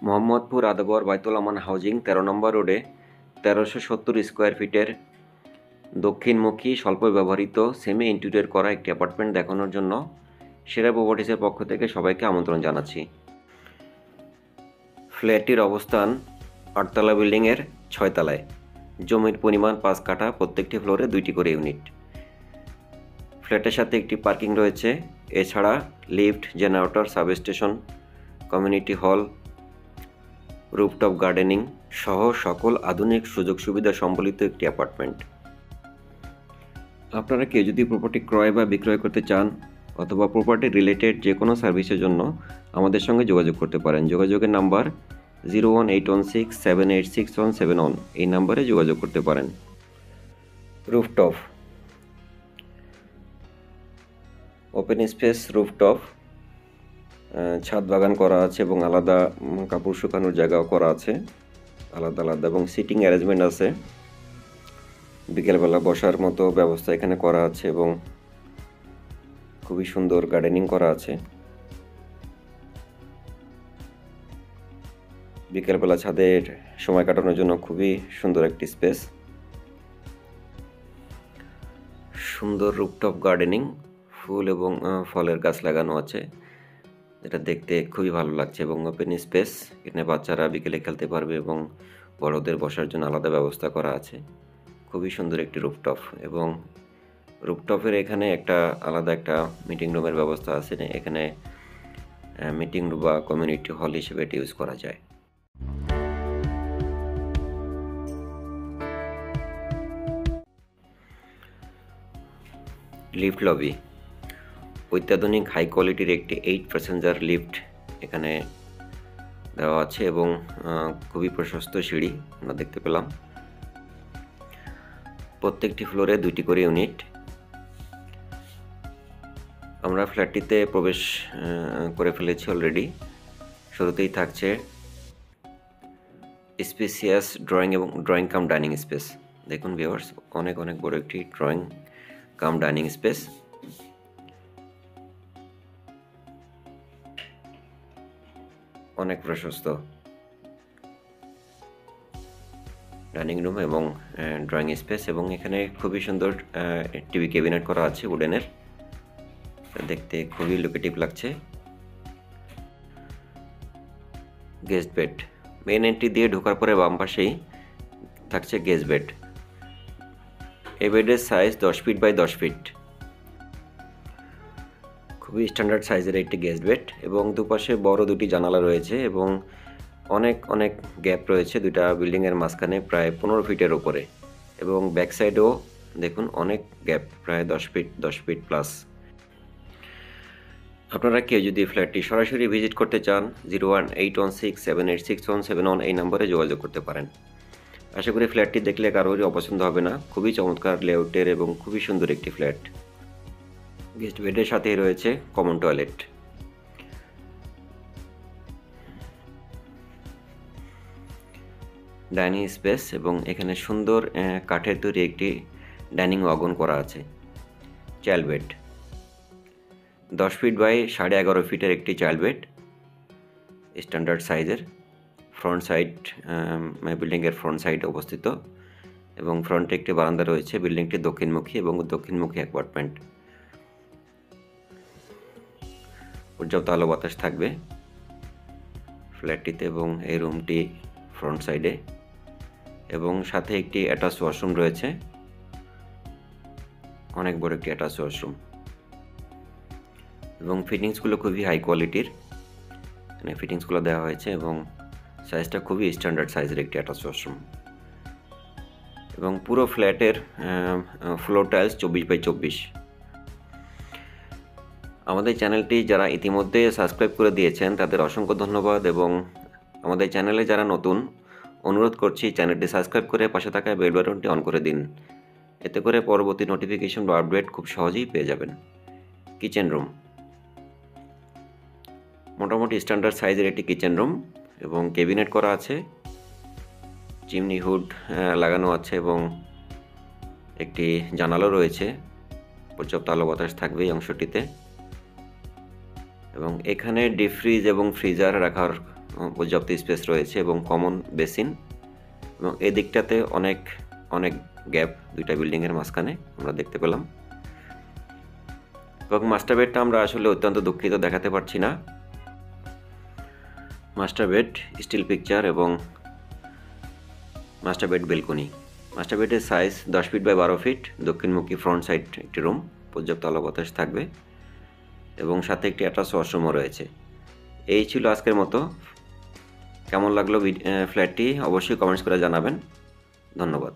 মোহাম্মদপুর আদাবর বাইতুল আমান হাউজিং ১৩ নম্বর রোডে ১৩৭০ স্কোয়ার ফিটের দক্ষিণমুখী স্বল্প ব্যবহৃত সেমি ইন্টেরিয়র করা একটি অ্যাপার্টমেন্ট দেখানোর জন্য সেরা প্রপার্টিসের পক্ষ থেকে সবাইকে আমন্ত্রণ জানাচ্ছি। ফ্ল্যাটটির অবস্থান ৮তলা বিল্ডিংয়ের ৬ তলায়। জমির পরিমাণ ৫ কাঠা, প্রত্যেকটি ফ্লোরে ২টি করে ইউনিট। ফ্ল্যাটের সাথে একটি পার্কিং রয়েছে, এছাড়া lift, generator, substation, community hall, rooftop gardening সহ সকল আধুনিক সুযোগ সুবিধা সম্বলিত একটি অ্যাপার্টমেন্ট। আপনারা কেউ যদি প্রপার্টি ক্রয় বা বিক্রয় করতে চান অথবা প্রপার্টি রিলেটেড যে কোনো সার্ভিসের জন্য আমাদের সঙ্গে যোগাযোগ করতে পারেন। যোগাযোগের নাম্বার 01816786171, এই নাম্বারে যোগাযোগ করতে পারেন। রুফটপ, ওপেন স্পেস রুফটপ, ছাদ বাগান করা আছে এবং আলাদা কাপড় শুকানোর জায়গাও করা আছে আলাদা আলাদা, এবং সিটিং অ্যারেঞ্জমেন্ট আছে। বিকেলবেলা বসার মতো ব্যবস্থা এখানে করা আছে এবং খুবই সুন্দর গার্ডেনিং করা আছে। বিকেলবেলা ছাদের সময় কাটানোর জন্য খুবই সুন্দর একটি স্পেস। সুন্দর রুফটপ গার্ডেনিং, ফুল এবং ফলের গাছ লাগানো আছে, যেটা দেখতে খুবই ভালো লাগছে। এবং ওপেন স্পেস, এখানে বাচ্চারা বিকেলে খেলতে পারবে এবং বড়দের বসার জন্য আলাদা ব্যবস্থা করা আছে। খুবই সুন্দর একটি রুফটপ, এবং রুফটপের এখানে আলাদা একটা মিটিং রুমের ব্যবস্থা আছে। এখানে মিটিং রুম বা কমিউনিটি হল হিসেবে এটি ইউজ করা যায়। লিফট লবি, অত্যাধুনিক হাই কোয়ালিটির একটি 8 প্যাসেঞ্জার লিফট এখানে দেওয়া আছে এবং খুবই প্রশস্ত সিঁড়ি আমরা দেখতে পেলাম। প্রত্যেকটি ফ্লোরে 2টি করে ইউনিট। আমরা ফ্ল্যাটটিতে প্রবেশ করে ফেলেছি অলরেডি। শুরুতেই থাকছে spacious drawing cum dining space. দেখুন ভিউয়ার্স, অনেক বড় একটি ড্রয়িং কাম ডাইনিং স্পেস। অনেক প্রশস্ত ডাইনিং রুম এবং ড্রয়িং স্পেস, এবং এখানে খুবই সুন্দর টিভি ক্যাবিনেট করা আছে উডেনের, দেখতে খুবই লুকেটিভ লাগছে। গেস্ট বেড, মেন এন্ট্রি দিয়ে ঢোকার পরে বাম পাশেই থাকছে গেস্ট বেড। এই বেডের সাইজ 10 ফিট বাই 10 ফিট, খুবই স্ট্যান্ডার্ড সাইজের একটি গেস্ট বেড, এবং দুপাশে বড় 2টি জানালা রয়েছে এবং অনেক গ্যাপ রয়েছে দুইটা বিল্ডিংয়ের মাঝখানে, প্রায় 15 ফিটের উপরে, এবং ব্যাক সাইডেও দেখুন অনেক গ্যাপ, প্রায় 10 ফিট প্লাস। আপনারা কেউ যদি ফ্ল্যাটটি সরাসরি ভিজিট করতে চান 01816786171 এই নম্বরে যোগাযোগ করতে পারেন। আশা করি ফ্ল্যাটটি দেখলে কারোরই অপছন্দ হবে না। খুবই চমৎকার লেআউটের এবং খুবই সুন্দর একটি ফ্ল্যাট। গেস্ট বেডের সাথেই রয়েছে কমন টয়লেট। ডাইনিং স্পেস, এবং এখানে সুন্দর কাঠের তৈরি একটি ডাইনিং ওয়াগন করা আছে। চাইল্ড বেড, 10 ফিট বাই 11.5 ফিটের একটি চাইল্ড বেড, স্ট্যান্ডার্ড সাইজের। ফ্রন্ট সাইড, বিল্ডিংয়ের ফ্রন্ট সাইডে অবস্থিত, এবং ফ্রন্টে একটি বারান্দা রয়েছে। বিল্ডিংটি দক্ষিণমুখী এবং দক্ষিণমুখী অ্যাপার্টমেন্ট। পর্যাপ্ত আলো বাতাস থাকবে ফ্ল্যাটটিতে, এবং এই রুমটি ফ্রন্ট সাইডে, এবং সাথে একটি অ্যাটাচ ওয়াশরুম রয়েছে, অনেক বড় একটি অ্যাটাচ ওয়াশরুম, এবং ফিটিংসগুলো খুবই হাই কোয়ালিটির এখানে ফিটিংসগুলো দেওয়া হয়েছে, এবং সাইজটা খুবই স্ট্যান্ডার্ড সাইজের একটি অ্যাটাচ ওয়াশরুম। এবং পুরো ফ্ল্যাটের ফ্লোর টাইলস 24x24। আমাদের চ্যানেলটি যারা ইতিমধ্যে সাবস্ক্রাইব করে দিয়েছেন তাদের অসংখ্য ধন্যবাদ, এবং আমাদের চ্যানেলে যারা নতুন, অনুরোধ করছি চ্যানেলটি সাবস্ক্রাইব করে পাশে থাকা বেল বাটনটি অন করে দিন। এতে করে পরবর্তী নোটিফিকেশন বা আপডেট খুব সহজেই পেয়ে যাবেন। কিচেন রুম, মোটামুটি স্ট্যান্ডার্ড সাইজের একটি কিচেন রুম, এবং ক্যাবিনেট করা আছে, চিমনি হুড লাগানো আছে, এবং একটি জানালাও রয়েছে। পর্যাপ্ত আলো বাতাস থাকবে এই অংশটিতে, এবং এখানে ডিপ ফ্রিজ এবং ফ্রিজার রাখার পর্যাপ্ত স্পেস রয়েছে এবং কমন বেসিন, এবং এই দিকটাতে অনেক অনেক গ্যাপ দুইটা বিল্ডিংয়ের মাঝখানে আমরা দেখতে পেলাম। এবং মাস্টার বেডটা আমরা আসলে অত্যন্ত দুঃখিত দেখাতে পারছি না। মাস্টার বেড স্টিল পিকচার এবং মাস্টার বেড বেলকনি। মাস্টার বেডের সাইজ 10 ফিট বাই 12 ফিট, দক্ষিণমুখী ফ্রন্ট সাইড একটি রুম, পর্যাপ্ত আলো বাতাস থাকবে এবং সাথে একটি অ্যাটাচ ওয়াশরুমও রয়েছে। এই ছিল আজকের মতো। কেমন লাগলো ফ্ল্যাটটি অবশ্যই কমেন্টস করে জানাবেন। ধন্যবাদ।